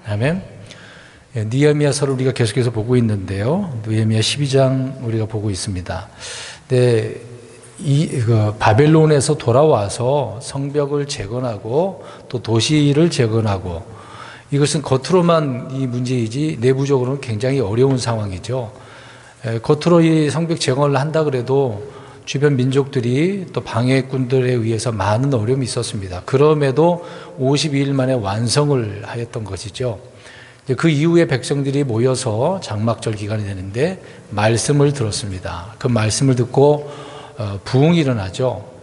아멘. 느헤미야서를 우리가 계속해서 보고 있는데요. 느헤미야 12장 우리가 보고 있습니다. 근데 바벨론에서 돌아와서 성벽을 재건하고 또 도시를 재건하고, 이것은 겉으로만 이 문제이지 내부적으로는 굉장히 어려운 상황이죠. 겉으로 이 성벽 재건을 한다 그래도 주변 민족들이 또 방해꾼들에 의해서 많은 어려움이 있었습니다. 그럼에도 52일 만에 완성을 하였던 것이죠. 그 이후에 백성들이 모여서 장막절 기간이 되는데 말씀을 들었습니다. 그 말씀을 듣고 부흥이 일어나죠.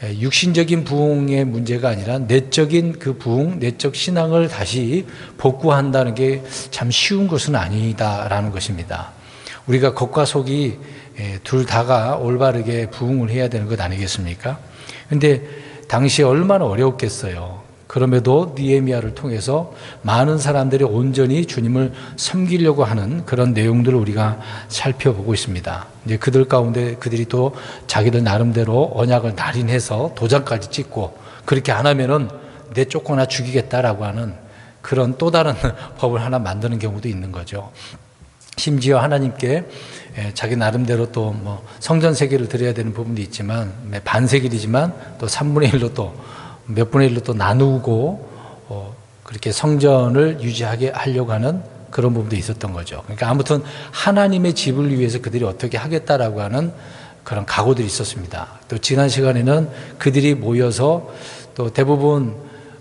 육신적인 부흥의 문제가 아니라 내적인 그 부흥, 내적 신앙을 다시 복구한다는 게 참 쉬운 것은 아니다라는 것입니다. 우리가 겉과 속이 둘 다가 올바르게 부흥을 해야 되는 것 아니겠습니까? 그런데 당시에 얼마나 어려웠겠어요. 그럼에도 느헤미야를 통해서 많은 사람들이 온전히 주님을 섬기려고 하는 그런 내용들을 우리가 살펴보고 있습니다. 이제 그들 가운데 그들이 또 자기들 나름대로 언약을 날인해서 도장까지 찍고, 그렇게 안 하면은 내 쫓거나 죽이겠다라고 하는 그런 또 다른 법을 하나 만드는 경우도 있는 거죠. 심지어 하나님께 자기 나름대로 또 뭐 성전 세계를 드려야 되는 부분도 있지만, 반세길이지만 또 3분의 1로 또 몇 분의 1로 또 나누고 그렇게 성전을 유지하게 하려고 하는 그런 부분도 있었던 거죠. 그러니까 아무튼 하나님의 집을 위해서 그들이 어떻게 하겠다라고 하는 그런 각오들이 있었습니다. 또 지난 시간에는 그들이 모여서 또 대부분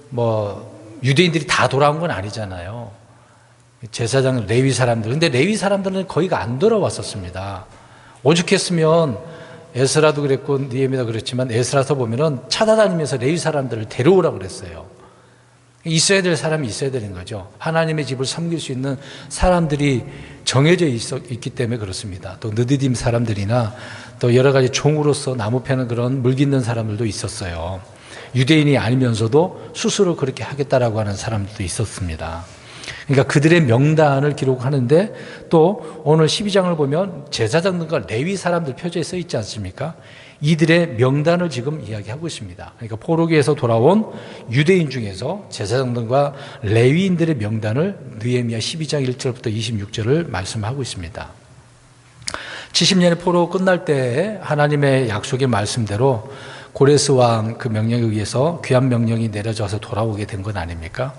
뭐 유대인들이 다 돌아온 건 아니잖아요. 제사장 레위 사람들. 근데 레위 사람들은 거의가 안 돌아왔었습니다. 오죽했으면 에스라도 그랬고 느헤미야도 그랬지만, 에스라서 보면은 찾아다니면서 레위 사람들을 데려오라고 그랬어요. 있어야 될 사람이 있어야 되는 거죠. 하나님의 집을 섬길 수 있는 사람들이 정해져 있기 때문에 그렇습니다. 또 느디딤 사람들이나 또 여러 가지 종으로서 나무 패는 그런 물 깃는 사람들도 있었어요. 유대인이 아니면서도 스스로 그렇게 하겠다라고 하는 사람들도 있었습니다. 그러니까 그들의 명단을 기록하는데, 또 오늘 12장을 보면 제사장들과 레위 사람들 표지에 써 있지 않습니까? 이들의 명단을 지금 이야기하고 있습니다. 그러니까 포로기에서 돌아온 유대인 중에서 제사장들과 레위인들의 명단을 느헤미야 12장 1절부터 26절을 말씀하고 있습니다. 70년의 포로 끝날 때 하나님의 약속의 말씀대로 고레스 왕 그 명령에 의해서 귀환 명령이 내려져서 돌아오게 된 건 아닙니까?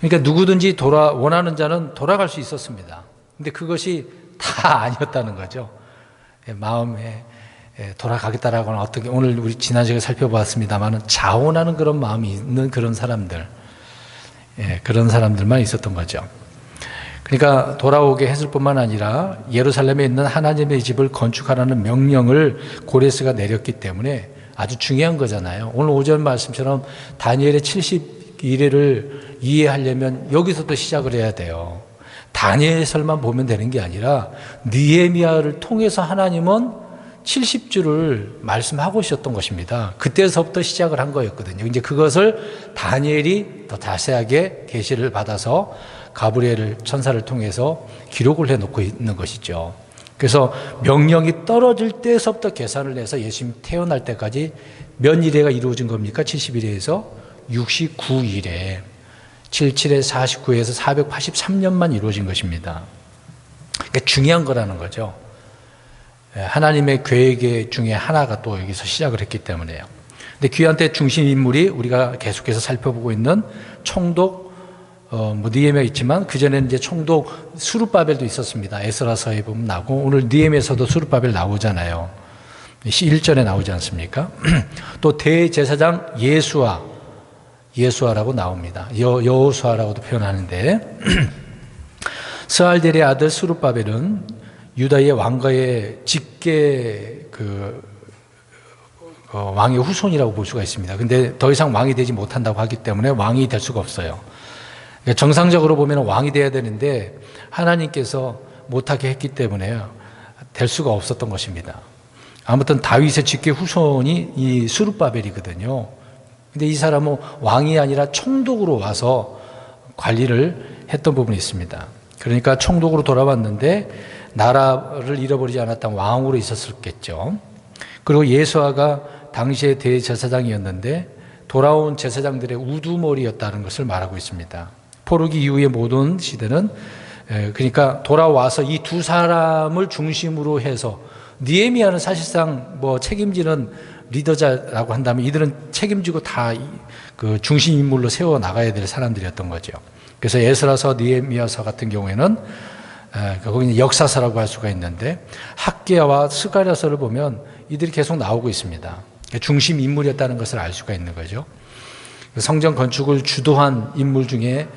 그러니까 누구든지 원하는 자는 돌아갈 수 있었습니다. 근데 그것이 다 아니었다는 거죠. 마음에 돌아가겠다라고 하는, 어떻게 오늘 우리 지난 시간에 살펴봤습니다만은 자원하는 그런 마음이 있는 그런 사람들, 그런 사람들만 있었던 거죠. 그러니까 돌아오게 했을 뿐만 아니라 예루살렘에 있는 하나님의 집을 건축하라는 명령을 고레스가 내렸기 때문에 아주 중요한 거잖아요. 오늘 오전 말씀처럼 다니엘의 70일을 이해하려면 여기서부터 시작을 해야 돼요. 다니엘서만 보면 되는 게 아니라 느헤미야를 통해서 하나님은 70주를 말씀하고 있었던 것입니다. 그때서부터 시작을 한 거였거든요. 이제 그것을 다니엘이 더 자세하게 계시를 받아서 가브리엘 천사를 통해서 기록을 해놓고 있는 것이죠. 그래서 명령이 떨어질 때서부터 계산을 해서 예수님이 태어날 때까지 몇 일에가 이루어진 겁니까? 70일에서 69일에 77에 49에서 483년만 이루어진 것입니다. 그러니까 중요한 거라는 거죠. 하나님의 계획 중에 하나가 또 여기서 시작을 했기 때문에요. 근데 귀한 때 중심 인물이 우리가 계속해서 살펴보고 있는 총독, 느헤미야 있지만 그 전에는 이제 총독 스룹바벨도 있었습니다. 에스라서에 보면 나오고, 오늘 느헤미야에서도 스룹바벨 나오잖아요. 1절에 나오지 않습니까? 또 대제사장 예수아라고 나옵니다. 여호수아라고도 표현하는데, 스알델의 아들 스룹바벨은 유다의 왕가의 직계 왕의 후손이라고 볼 수가 있습니다. 근데 더 이상 왕이 되지 못한다고 하기 때문에 왕이 될 수가 없어요. 그러니까 정상적으로 보면 왕이 돼야 되는데 하나님께서 못하게 했기 때문에 될 수가 없었던 것입니다. 아무튼 다윗의 직계 후손이 이 스룹바벨이거든요. 근데 이 사람은 왕이 아니라 총독으로 와서 관리를 했던 부분이 있습니다. 그러니까 총독으로 돌아왔는데 나라를 잃어버리지 않았던 왕으로 있었겠죠. 그리고 예수아가 당시의 대제사장이었는데 돌아온 제사장들의 우두머리였다는 것을 말하고 있습니다. 포로기 이후의 모든 시대는 그러니까 돌아와서 이 두 사람을 중심으로 해서 느헤미야는 사실상 뭐 책임지는 리더자라고 한다면 이들은 책임지고 다 그 중심 인물로 세워 나가야 될 사람들이었던 거죠. 그래서 에스라서, 느헤미야서 같은 경우에는 거기는 역사서라고 할 수가 있는데 학개와 스가랴서를 보면 이들이 계속 나오고 있습니다. 중심 인물이었다는 것을 알 수가 있는 거죠. 성전 건축을 주도한 인물 중에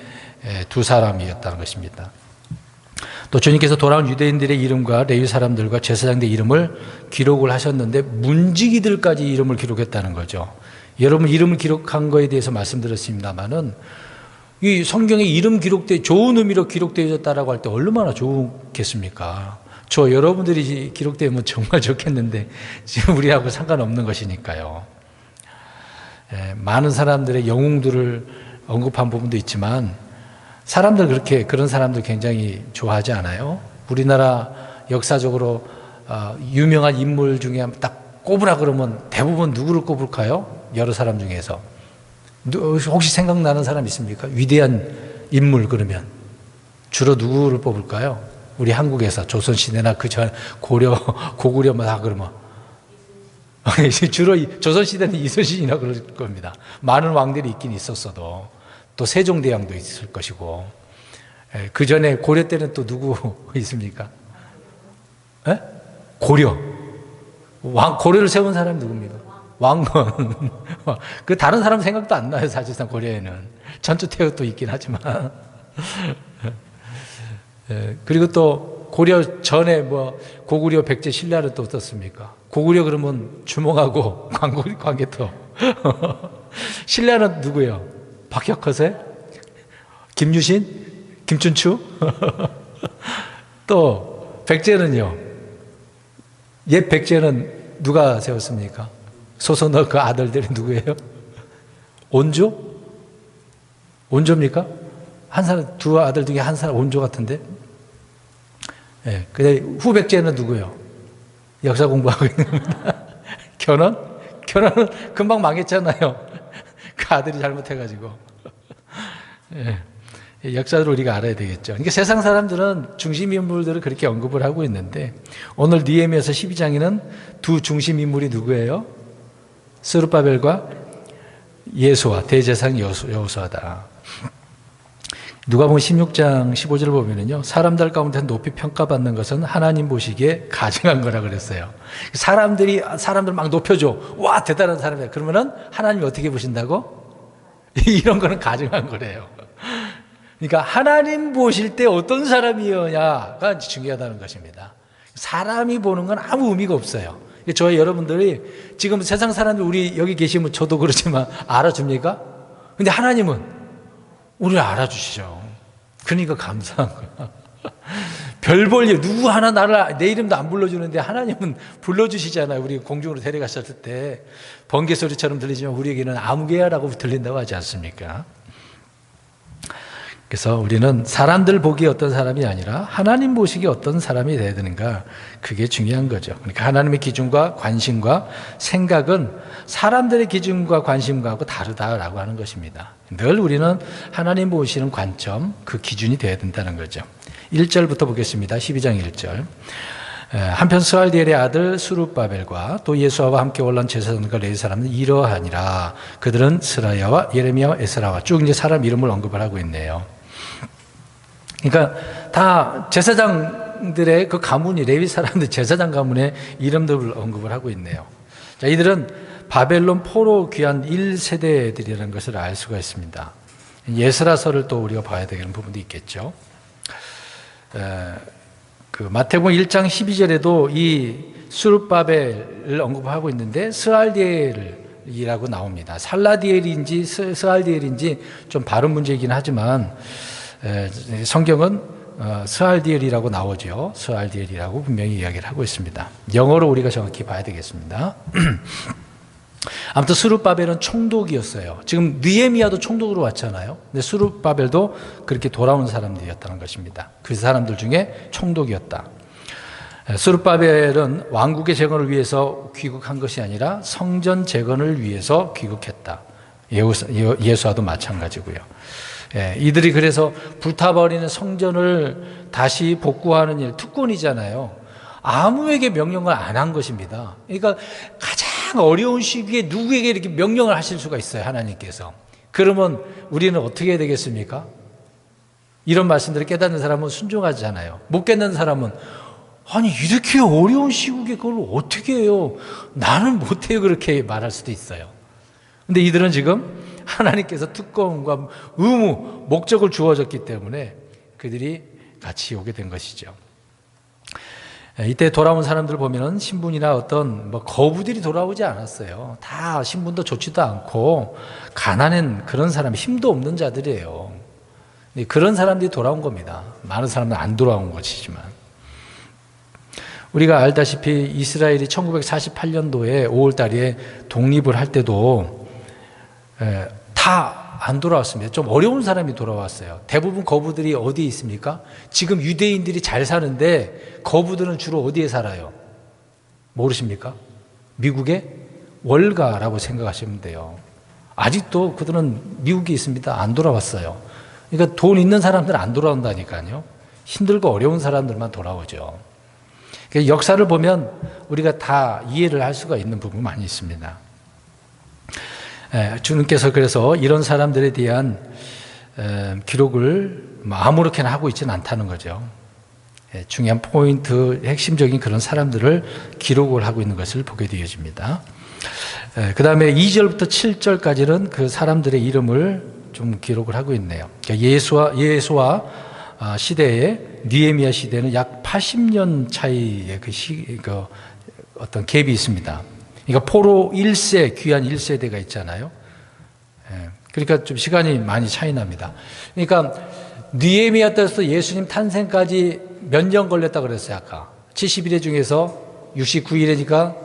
두 사람이었다는 것입니다. 또 주님께서 돌아온 유대인들의 이름과 레위 사람들과 제사장들의 이름을 기록을 하셨는데 문지기들까지 이름을 기록했다는 거죠. 여러분 이름을 기록한 거에 대해서 말씀드렸습니다마는 이 성경에 이름 기록돼 좋은 의미로 기록되어졌다라고 할 때 얼마나 좋겠습니까? 저 여러분들이 기록되면 정말 좋겠는데 지금 우리하고 상관없는 것이니까요. 많은 사람들의 영웅들을 언급한 부분도 있지만 사람들 그런 사람들 굉장히 좋아하지 않아요? 우리나라 역사적으로 유명한 인물 중에 딱 꼽으라 그러면 대부분 누구를 꼽을까요? 여러 사람 중에서 혹시 생각나는 사람 있습니까? 위대한 인물 그러면 주로 누구를 뽑을까요? 우리 한국에서 조선시대나 그 전 고려, 고구려 다 그러면 주로 조선시대는 이순신이라고 그럴 겁니다. 많은 왕들이 있긴 있었어도 또 세종대왕도 있을 것이고 그 전에 고려 때는 또 누구 있습니까? 고려 고려를 세운 사람이 누굽니까? 왕건. 그 다른 사람 생각도 안 나요. 사실상 고려에는 전투태우도 있긴 하지만 그리고 또 고려 전에 뭐 고구려, 백제, 신라를 또 어떻습니까? 고구려 그러면 주몽하고 광개토. 신라는 누구예요? 박혁거세, 김유신, 김춘추. 또 백제는요. 옛 백제는 누가 세웠습니까? 소선의 그 아들들이 누구예요? 온조? 온조입니까? 한 사람, 두 아들 중에 한 사람 온조 같은데? 예. 근데 후백제는 누구예요? 역사 공부하고 있는 겁니다. 견훤? 견훤은 금방 망했잖아요. 그 아들이 잘못해가지고. 예. 역사를 우리가 알아야 되겠죠. 그러니까 세상 사람들은 중심 인물들을 그렇게 언급을 하고 있는데 오늘 느헤미야서 12장에는 두 중심 인물이 누구예요? 스룹바벨과 예수와 대제사장 여호수아다. 누가복음 16장 15절을 보면은요, 사람들 가운데 높이 평가받는 것은 하나님 보시기에 가증한 거라 그랬어요. 사람들 막 높여줘. 와, 대단한 사람이야. 그러면은 하나님이 어떻게 보신다고? 이런 거는 가증한 거래요. 그러니까 하나님 보실 때 어떤 사람이냐가 중요하다는 것입니다. 사람이 보는 건 아무 의미가 없어요. 저희 여러분들이 지금 세상 사람들 우리 여기 계시면 저도 그렇지만 알아줍니까? 근데 하나님은 우리를 알아주시죠. 그러니까 감사한 거야. 별 볼 일, 누구 하나 내 이름도 안 불러주는데 하나님은 불러주시잖아요. 우리 공중으로 데려가셨을 때 번개 소리처럼 들리지만 우리에게는 아무개야라고 들린다고 하지 않습니까? 그래서 우리는 사람들 보기에 어떤 사람이 아니라 하나님 보시기에 어떤 사람이 되어야 되는가, 그게 중요한 거죠. 그러니까 하나님의 기준과 관심과 생각은 사람들의 기준과 관심과하고 다르다라고 하는 것입니다. 늘 우리는 하나님 보시는 관점, 그 기준이 되어야 된다는 거죠. 1절부터 보겠습니다. 12장 1절. 한편 스알디엘의 아들 스룹바벨과 또 예수아와 함께 올라온 제사장들과 레위 사람은 이러하니라. 그들은 스라야와 예레미야와 에스라와 쭉 이제 사람 이름을 언급을 하고 있네요. 그러니까 다 제사장들의 그 가문이, 레위 사람들 제사장 가문의 이름들을 언급을 하고 있네요. 자, 이들은 바벨론 포로 귀한 1세대들이라는 것을 알 수가 있습니다. 예스라서를 또 우리가 봐야 되는 부분도 있겠죠. 그 마태복음 1장 12절에도 이 스룹바벨을 언급하고 있는데 스알디엘이라고 나옵니다. 살라디엘인지 스알디엘인지 좀 발음 문제이긴 하지만 성경은 스알디엘이라고 나오죠. 스알디엘이라고 분명히 이야기를 하고 있습니다. 영어로 우리가 정확히 봐야 되겠습니다. 아무튼 스룹바벨은 총독이었어요. 지금 느헤미야도 총독으로 왔잖아요. 근데 스룹바벨도 그렇게 돌아온 사람들이었다는 것입니다. 그 사람들 중에 총독이었다. 스룹바벨은 왕국의 재건을 위해서 귀국한 것이 아니라 성전 재건을 위해서 귀국했다. 예수와도 마찬가지고요. 이들이 그래서 불타버리는 성전을 다시 복구하는 일, 특권이잖아요. 아무에게 명령을 안 한 것입니다. 그러니까 가장 어려운 시기에 누구에게 이렇게 명령을 하실 수가 있어요, 하나님께서. 그러면 우리는 어떻게 해야 되겠습니까? 이런 말씀들을 깨닫는 사람은 순종하잖아요. 못 깨닫는 사람은 아니 이렇게 어려운 시국에 그걸 어떻게 해요? 나는 못해요. 그렇게 말할 수도 있어요. 근데 이들은 지금 하나님께서 특권과 의무, 목적을 주어졌기 때문에 그들이 같이 오게 된 것이죠. 이때 돌아온 사람들 보면은 신분이나 어떤 거부들이 돌아오지 않았어요. 다 신분도 좋지도 않고 가난한 그런 사람, 힘도 없는 자들이에요. 그런 사람들이 돌아온 겁니다. 많은 사람들은 안 돌아온 것이지만. 우리가 알다시피 이스라엘이 1948년도에 5월 달에 독립을 할 때도 다 안 돌아왔습니다. 좀 어려운 사람이 돌아왔어요. 대부분 거부들이 어디에 있습니까? 지금 유대인들이 잘 사는데 거부들은 주로 어디에 살아요? 모르십니까? 미국의 월가라고 생각하시면 돼요. 아직도 그들은 미국에 있습니다. 안 돌아왔어요. 그러니까 돈 있는 사람들은 안 돌아온다니까요. 힘들고 어려운 사람들만 돌아오죠. 그러니까 역사를 보면 우리가 다 이해를 할 수가 있는 부분이 많이 있습니다. 주님께서 그래서 이런 사람들에 대한 기록을 아무렇게나 하고 있지는 않다는 거죠. 중요한 포인트, 핵심적인 그런 사람들을 기록을 하고 있는 것을 보게 되어집니다. 그 다음에 2절부터 7절까지는 그 사람들의 이름을 좀 기록을 하고 있네요. 그러니까 예수와 시대에 느헤미야 시대는 약 80년 차이의 그 어떤 갭이 있습니다. 그러니까 포로 1세, 귀한 1세대가 있잖아요. 그러니까 좀 시간이 많이 차이 납니다. 그러니까 느헤미야 때부터 예수님 탄생까지 몇 년 걸렸다 그랬어요, 아까. 70일의 중에서 69일이니까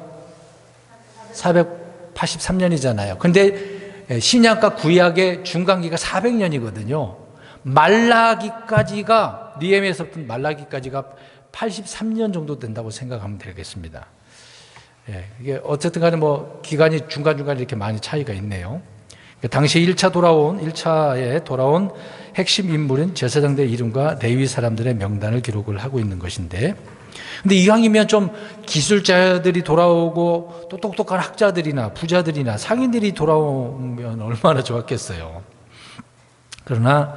483년이잖아요. 근데 신약과 구약의 중간기가 400년이거든요. 말라기까지가, 느헤미야에서부터 말라기까지가 83년 정도 된다고 생각하면 되겠습니다. 이게 어쨌든 간에 기간이 중간중간 이렇게 많이 차이가 있네요. 당시 1차에 돌아온 핵심 인물인 제사장들의 이름과 레위 사람들의 명단을 기록을 하고 있는 것인데, 근데 이왕이면 좀 기술자들이 돌아오고 또 똑똑한 학자들이나 부자들이나 상인들이 돌아오면 얼마나 좋았겠어요. 그러나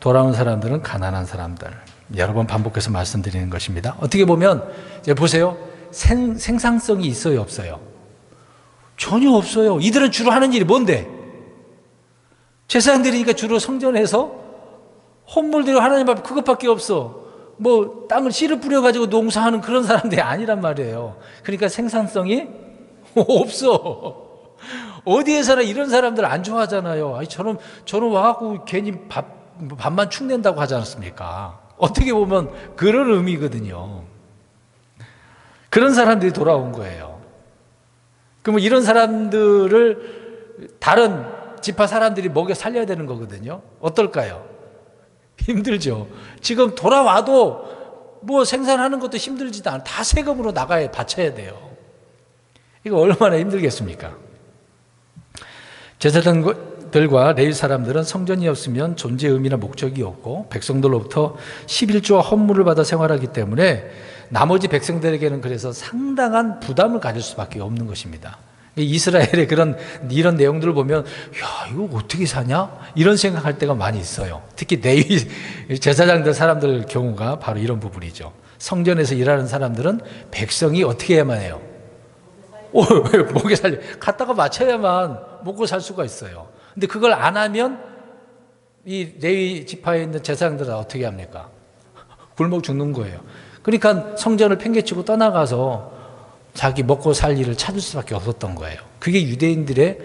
돌아온 사람들은 가난한 사람들. 여러 번 반복해서 말씀드리는 것입니다. 어떻게 보면 이제 보세요. 생산성이 있어요, 없어요? 전혀 없어요. 이들은 주로 하는 일이 뭔데? 제사장들이니까 주로 성전에서 헌물대로 하나님 앞에 그것밖에 없어. 땅을 씨를 뿌려가지고 농사하는 그런 사람들이 아니란 말이에요. 그러니까 생산성이 없어. 어디에서나 이런 사람들 안 좋아하잖아요. 아니, 저는 와갖고 괜히 밥만 축낸다고 하지 않습니까? 어떻게 보면 그런 의미거든요. 그런 사람들이 돌아온 거예요. 그러면 이런 사람들을 다른 지파 사람들이 먹여 살려야 되는 거거든요. 어떨까요? 힘들죠. 지금 돌아와도 생산하는 것도 힘들지도 않아. 다 세금으로 바쳐야 돼요. 이거 얼마나 힘들겠습니까? 제사장들과 레위 사람들은 성전이 없으면 존재의 의미나 목적이 없고 백성들로부터 11조와 헌물을 받아 생활하기 때문에 나머지 백성들에게는 그래서 상당한 부담을 가질 수밖에 없는 것입니다. 이스라엘의 이런 내용들을 보면 이거 어떻게 사냐? 이런 생각할 때가 많이 있어요. 특히 레위 제사장들 사람들 경우가 바로 이런 부분이죠. 성전에서 일하는 사람들은 백성이 어떻게 해야만 해요? 목에 살려 갖다가 맞춰야만 먹고 살 수가 있어요. 근데 그걸 안 하면 이 레위 지파에 있는 제사장들은 어떻게 합니까? 굶어 죽는 거예요. 그러니까 성전을 팽개치고 떠나가서 자기 먹고 살 일을 찾을 수밖에 없었던 거예요. 그게 유대인들의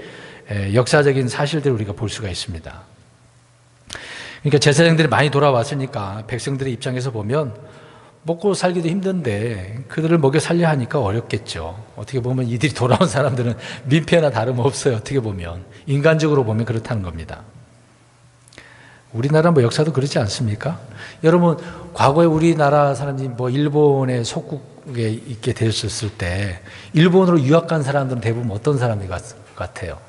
역사적인 사실들을 우리가 볼 수가 있습니다. 그러니까 제사장들이 많이 돌아왔으니까 백성들의 입장에서 보면 먹고 살기도 힘든데 그들을 먹여 살려 하니까 어렵겠죠. 어떻게 보면 이들이 돌아온 사람들은 민폐나 다름없어요. 어떻게 보면 인간적으로 보면 그렇다는 겁니다. 우리나라 역사도 그렇지 않습니까? 여러분 과거에 우리나라 사람들이 일본의 속국에 있게 되었을 때 일본으로 유학 간 사람들은 대부분 어떤 사람이 같아요?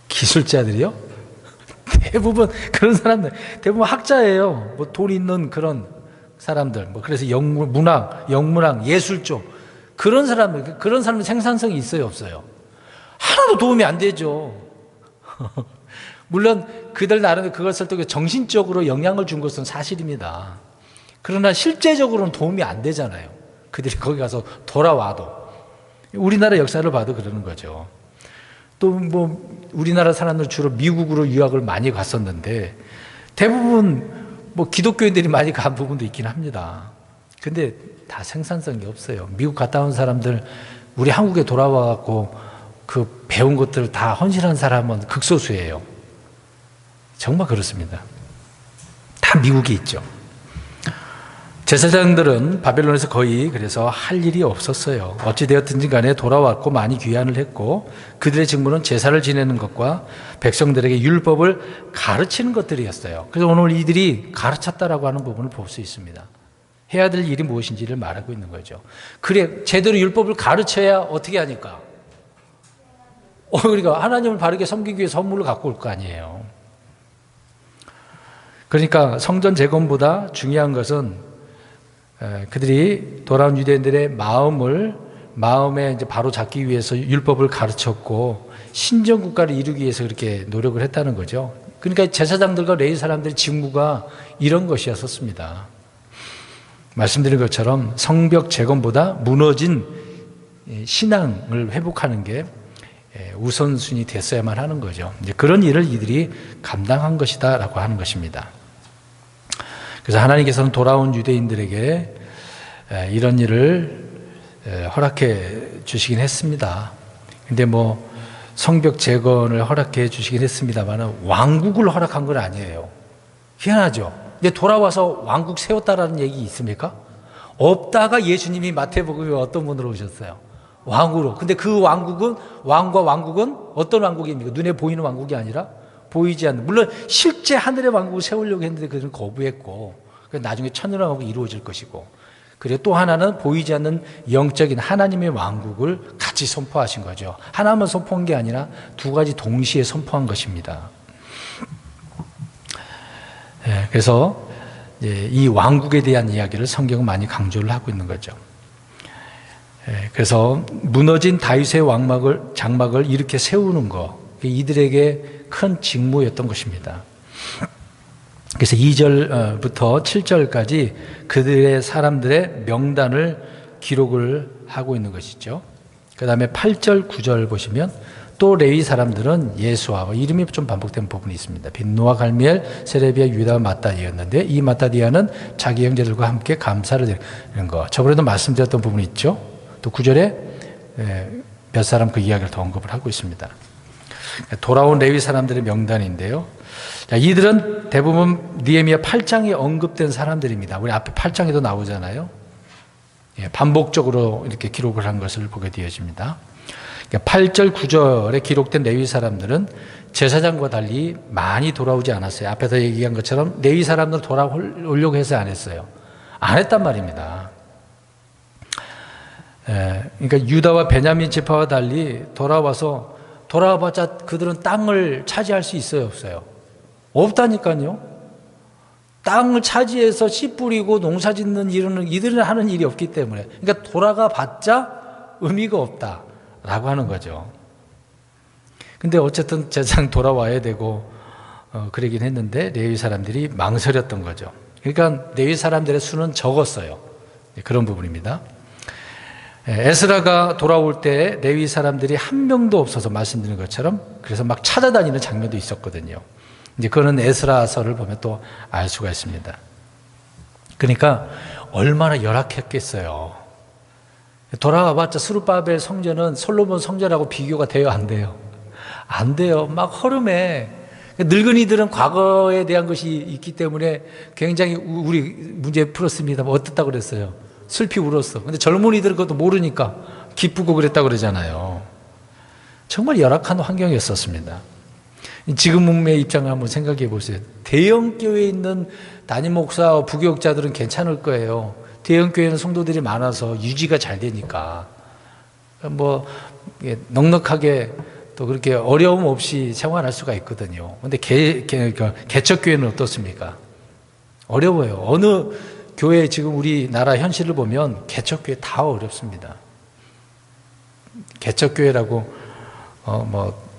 기술자들이요? 대부분 그런 사람들, 대부분 학자예요. 뭐 돈 있는 그런 사람들, 뭐 그래서 영문학, 예술 쪽 그런 사람은 생산성이 있어요, 없어요? 하나도 도움이 안 되죠. 물론 그들 나름대로 그것을 또 정신적으로 영향을 준 것은 사실입니다. 그러나 실제적으로는 도움이 안 되잖아요. 그들이 거기 가서 돌아와도. 우리나라 역사를 봐도 그러는 거죠. 또 뭐 우리나라 사람들 주로 미국으로 유학을 많이 갔었는데 대부분 뭐 기독교인들이 많이 간 부분도 있긴 합니다. 근데 다 생산성이 없어요. 미국 갔다 온 사람들 우리 한국에 돌아와 갖고 그 배운 것들을 다 헌신한 사람은 극소수예요. 정말 그렇습니다. 다 미국에 있죠. 제사장들은 바벨론에서 거의 그래서 할 일이 없었어요. 어찌되었든지 간에 돌아왔고 많이 귀환을 했고 그들의 직무는 제사를 지내는 것과 백성들에게 율법을 가르치는 것들이었어요. 그래서 오늘 이들이 가르쳤다라고 하는 부분을 볼 수 있습니다. 해야 될 일이 무엇인지를 말하고 있는 거죠. 그래, 제대로 율법을 가르쳐야 어떻게 하니까? 그러니까 하나님을 바르게 섬기기 위해 선물을 갖고 올 거 아니에요. 그러니까 성전 재건보다 중요한 것은 그들이 돌아온 유대인들의 마음에 이제 바로 잡기 위해서 율법을 가르쳤고 신정 국가를 이루기 위해서 그렇게 노력을 했다는 거죠. 그러니까 제사장들과 레위 사람들의 직무가 이런 것이었었습니다. 말씀드린 것처럼 성벽 재건보다 무너진 신앙을 회복하는 게 우선순위 됐어야만 하는 거죠. 이제 그런 일을 이들이 감당한 것이다라고 하는 것입니다. 그래서 하나님께서는 돌아온 유대인들에게 이런 일을 허락해 주시긴 했습니다. 근데 뭐 성벽 재건을 허락해 주시긴 했습니다만 왕국을 허락한 건 아니에요. 희한하죠. 근데 돌아와서 왕국 세웠다라는 얘기 있습니까? 없다가 예수님이 마태복음에 어떤 분으로 오셨어요? 왕으로. 근데 그 왕국은 왕과 왕국은 어떤 왕국입니까? 눈에 보이는 왕국이 아니라 보이지 않는. 물론 실제 하늘의 왕국을 세우려고 했는데 그들은 거부했고 나중에 천년의 왕국이 이루어질 것이고 그리고 또 하나는 보이지 않는 영적인 하나님의 왕국을 같이 선포하신 거죠. 하나만 선포한 게 아니라 두 가지 동시에 선포한 것입니다. 그래서 이 왕국에 대한 이야기를 성경은 많이 강조를 하고 있는 거죠. 그래서 무너진 다윗의 장막을 이렇게 세우는 거 이들에게 큰 직무였던 것입니다. 그래서 2절부터 7절까지 그들의 사람들의 명단을 기록을 하고 있는 것이죠. 그 다음에 8절, 9절 보시면 또 레위 사람들은 예수와 이름이 좀 반복된 부분이 있습니다. 빈노와 갈미엘, 세레비아, 유다와 마따디아였는데 이 마따디아는 자기 형제들과 함께 감사를 드리는 거. 저번에도 말씀드렸던 부분이 있죠. 또 9절에 몇 사람 그 이야기를 더 언급을 하고 있습니다. 돌아온 레위 사람들의 명단인데요. 자, 이들은 대부분 느헤미야 8장에 언급된 사람들입니다. 우리 앞에 8장에도 나오잖아요. 반복적으로 이렇게 기록을 한 것을 보게 되어집니다. 8절, 9절에 기록된 레위 사람들은 제사장과 달리 많이 돌아오지 않았어요. 앞에서 얘기한 것처럼 레위 사람들 돌아오려고 해서 안 했어요. 안 했단 말입니다. 그러니까 유다와 베냐민 지파와 달리 돌아와봤자 그들은 땅을 차지할 수 있어요, 없어요? 없다니까요. 땅을 차지해서 씨 뿌리고 농사 짓는 일은 이들은 하는 일이 없기 때문에 그러니까 돌아가 봤자 의미가 없다라고 하는 거죠. 근데 어쨌든 제사장 돌아와야 되고 그러긴 했는데 레위 사람들이 망설였던 거죠. 그러니까 레위 사람들의 수는 적었어요. 그런 부분입니다. 에스라가 돌아올 때 레위 사람들이 한 명도 없어서 말씀드린 것처럼 그래서 막 찾아다니는 장면도 있었거든요. 이제 그거는 에스라서를 보면 또 알 수가 있습니다. 그러니까 얼마나 열악했겠어요. 돌아와봤자 스룹바벨 성전은 솔로몬 성전하고 비교가 돼요, 안 돼요? 안 돼요. 막 허름해. 늙은이들은 과거에 대한 것이 있기 때문에 굉장히 우리 문제 풀었습니다. 뭐 어떻다고 그랬어요? 슬피 울었어. 근데 젊은이들은 그것도 모르니까 기쁘고 그랬다고 그러잖아요. 정말 열악한 환경이었었습니다. 지금의 입장을 한번 생각해 보세요. 대형 교회에 있는 담임 목사, 부교육자들은 괜찮을 거예요. 대형 교회는 성도들이 많아서 유지가 잘 되니까 뭐 넉넉하게 또 그렇게 어려움 없이 생활할 수가 있거든요. 근데 개척교회는 어떻습니까? 어려워요. 어느 교회 지금 우리나라 현실을 보면 개척교회 다 어렵습니다. 개척교회라고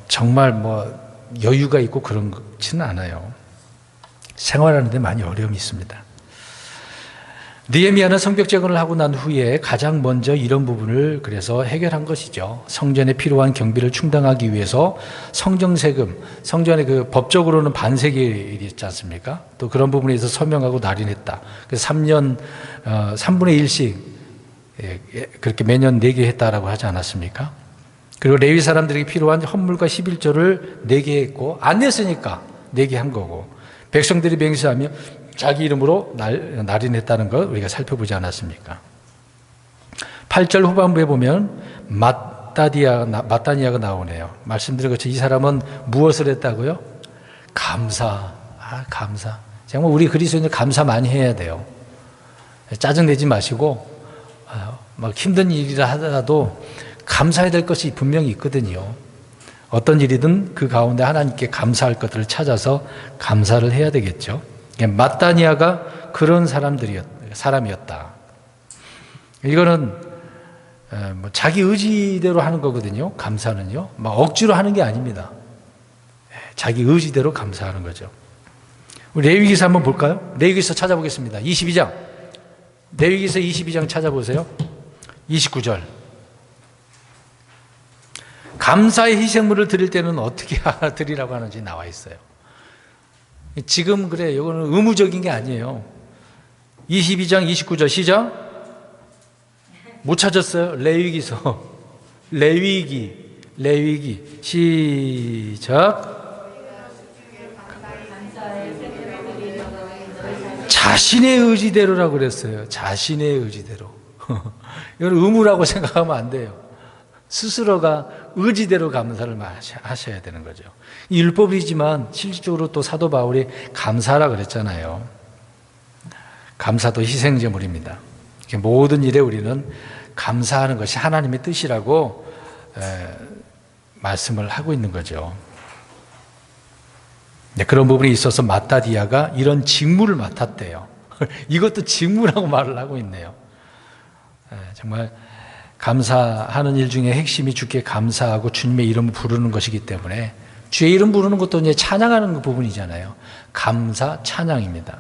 정말 여유가 있고 그렇지는 않아요. 생활하는데 많이 어려움이 있습니다. 느헤미야는 성벽 재건을 하고 난 후에 가장 먼저 이런 부분을 그래서 해결한 것이죠. 성전에 필요한 경비를 충당하기 위해서 성전 세금, 성전에 법적으로는 반세겔이 있지 않습니까? 또 그런 부분에 있어서 서명하고 날인했다. 그래서 3년 3분의 1씩 그렇게 매년 내게 했다라고 하지 않았습니까? 그리고 레위 사람들에게 필요한 헌물과 11조를 내게 했고, 안 냈으니까 내게 한 거고, 백성들이 맹세하며 자기 이름으로 날인했다는 걸 우리가 살펴보지 않았습니까? 8절 후반부에 보면 마따니아가 나오네요. 말씀드린 것처럼 이 사람은 무엇을 했다고요? 감사. 정말 우리 그리스도인들 감사 많이 해야 돼요. 짜증내지 마시고 막 힘든 일이라 하더라도 감사해야 될 것이 분명히 있거든요. 어떤 일이든 그 가운데 하나님께 감사할 것들을 찾아서 감사를 해야 되겠죠. 마따니아가 그런 사람이었다. 이거는 자기 의지대로 하는 거거든요. 감사는요. 막 억지로 하는 게 아닙니다. 자기 의지대로 감사하는 거죠. 우리 레위기서 한번 볼까요? 레위기서 찾아보겠습니다. 22장. 레위기서 22장 찾아보세요. 29절. 감사의 희생물을 드릴 때는 어떻게 드리라고 하는지 나와 있어요. 지금 그래, 이거는 의무적인 게 아니에요. 22장 29절 시작. 못 찾았어요? 레위기서. 레위기 시작. 자신의 의지대로라고 그랬어요. 자신의 의지대로. 이건 의무라고 생각하면 안 돼요. 스스로가 의지대로 감사를 하셔야 되는 거죠. 율법이지만 실질적으로 또 사도 바울이 감사라 그랬잖아요. 감사도 희생제물입니다. 모든 일에 우리는 감사하는 것이 하나님의 뜻이라고 말씀을 하고 있는 거죠. 그런 부분에 있어서 마따디아가 이런 직무를 맡았대요. 이것도 직무라고 말을 하고 있네요. 정말 감사하는 일 중에 핵심이 주께 감사하고 주님의 이름을 부르는 것이기 때문에 주의 이름 부르는 것도 이제 찬양하는 부분이잖아요. 감사, 찬양입니다.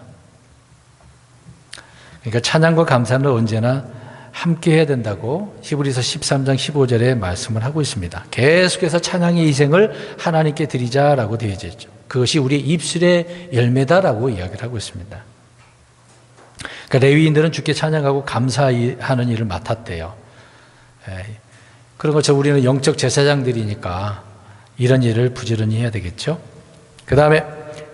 그러니까 찬양과 감사는 언제나 함께 해야 된다고 히브리서 13장 15절에 말씀을 하고 있습니다. 계속해서 찬양의 희생을 하나님께 드리자라고 되어 있죠. 그것이 우리의 입술의 열매다라고 이야기를 하고 있습니다. 그러니까 레위인들은 주께 찬양하고 감사하는 일을 맡았대요. 그런 것처럼 우리는 영적 제사장들이니까 이런 일을 부지런히 해야 되겠죠. 그 다음에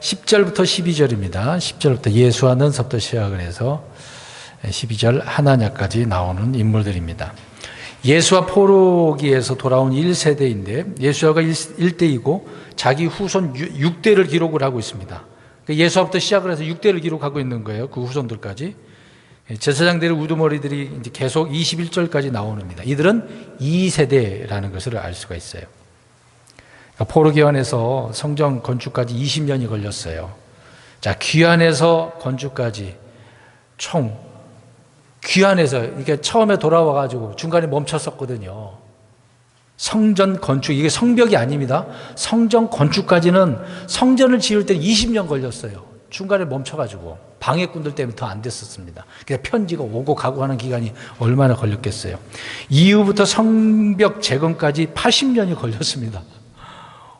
10절부터 12절입니다. 10절부터 예수하는서부터 시작을 해서 12절 하나냐까지 나오는 인물들입니다. 예수와 포로기에서 돌아온 1세대인데 예수아가 1대이고 자기 후손 6대를 기록을 하고 있습니다. 예수아부터 시작을 해서 6대를 기록하고 있는 거예요. 그 후손들까지. 제사장들의 우두머리들이 이제 계속 21절까지 나오는입니다. 이들은 2세대라는 것을 알 수가 있어요. 포로기환에서 성전 건축까지 20년이 걸렸어요. 자, 귀환에서 건축까지 총 귀환에서 이게 처음에 돌아와가지고 중간에 멈췄었거든요. 성전 건축, 이게 성벽이 아닙니다. 성전 건축까지는 성전을 지을 때 20년 걸렸어요. 중간에 멈춰가지고 방해꾼들 때문에 더 안 됐었습니다. 그래서 편지가 오고 가고 하는 기간이 얼마나 걸렸겠어요. 이후부터 성벽 재건까지 80년이 걸렸습니다.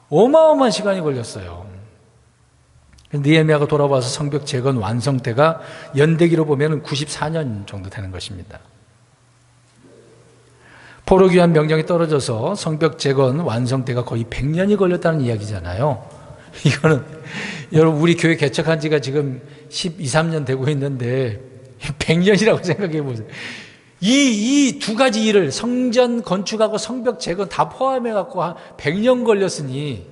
어마어마한 시간이 걸렸어요. 느헤미야가 돌아와서 성벽 재건 완성 때가 연대기로 보면 94년 정도 되는 것입니다. 포로귀환 명령이 떨어져서 성벽 재건 완성 때가 거의 100년이 걸렸다는 이야기잖아요. 이거는 여러분 우리 교회 개척한 지가 지금 12, 13년 되고 있는데 100년이라고 생각해 보세요. 이 두 가지 일을 성전 건축하고 성벽 재건 다 포함해 갖고 100년 걸렸으니